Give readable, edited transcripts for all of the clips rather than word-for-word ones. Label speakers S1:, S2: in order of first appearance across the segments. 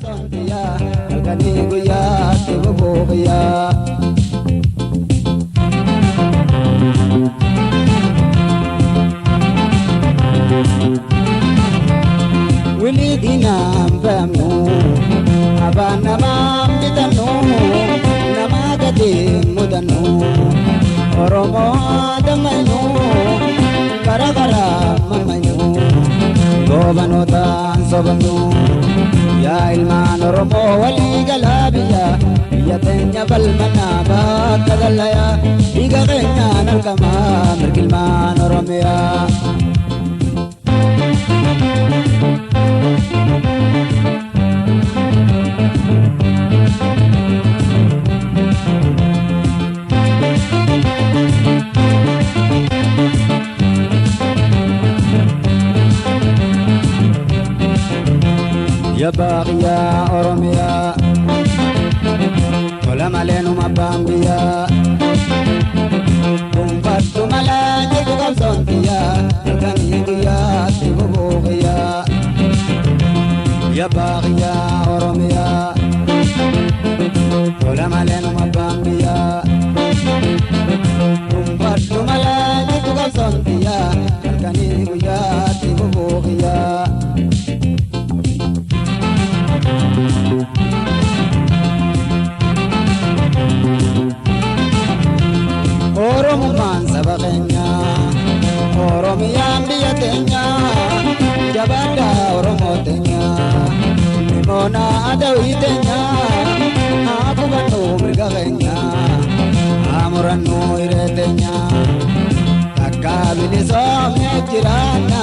S1: Sontiya, halkanii guyyaatti bubbuqiyyaa. Wilii diinaan beemnu abaan namaan bitannu nama gatiin mudannu Oromoo dammaynu karaa karaa mammaynu goobanotaan sobamnu yaa ilmaan Oromoo walii galaa biyya teenya bal'inaa bakka gallayaa dhiiga keenyaan halkamaa mirgi ilmaan Oromiyaa. Ya baqiya Oromiya Kola malenu mabambiya Kumpatu malani kukam sontiya Halkanii guyyaatti bubbuqiyya Ya baqiya Oromiya Kola malenu mabambiya Kumpatu malani kukam sontiya Halkanii guyyaatti bubbuqiyya Oromummaan saba keenya Oromiyaan biyya teenya jabaadhaa Oromoo teenya limoona adawii teenya haa kubannu mirga keenya haa murannu hiree teenya takka bilisoomne jiraanna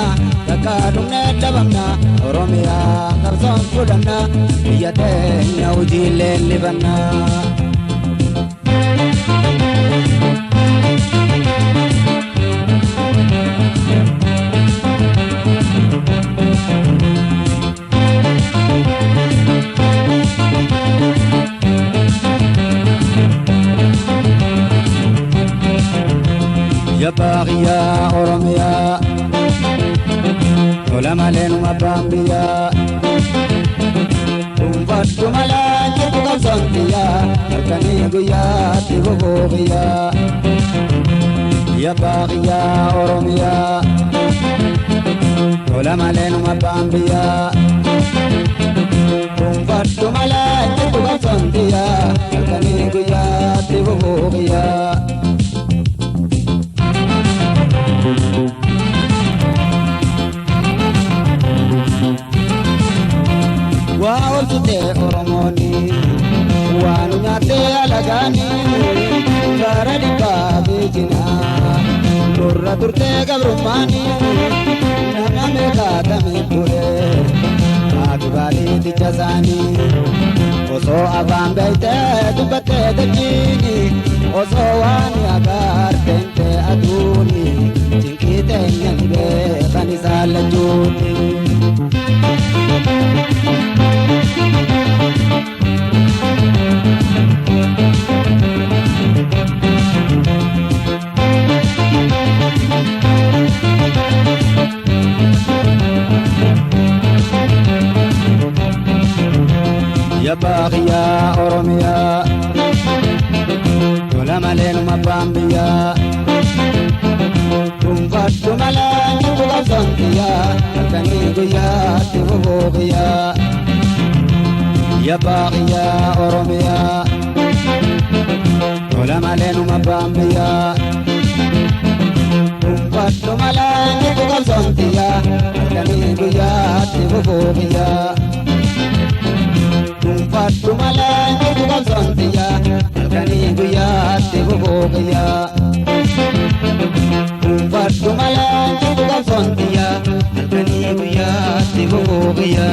S1: takka dhumne dhabamna Oromiyaa qabsoon fudhanna biyya teenya hojiileen libanna. Ya baqiya Oromiya Kola malenu mabambiya Kumpatu malani kukam sontiya Halkanii guyyaatti bubbuqiyya Ya baqiya Oromiya Kola malenu mabambiya Kumpatu malani kukam sontiya Halkanii guyyaatti bubbuqiyya Waa olchite Oromooni waan nyaate alagaani gara dhibbaa beekina nurra turte gabrummaani nama meeqaatame ture haati baadiyyicha isaanii osoo afaan beekte dubbatte dachiini osoo waan agaarte aduuni cinqii teenya ni beekan isaan lachuuni. Ya baqiya Oromiya Kola malenu mabambiya Kumpatu malani kukam sontiya Halkanii guyyaatti bubbuqiyya Ya baqiya Oromiya Kola malenu mabambiya Kumpatu malani kukam sontiya Halkanii guyyaatti bubbuqiyya Kumpatu malani kukam sontiya Halkanii guyyaatti bubbuqiyya Kumpatu malani kukam sontiya Halkanii guyyaatti bubbuqiyya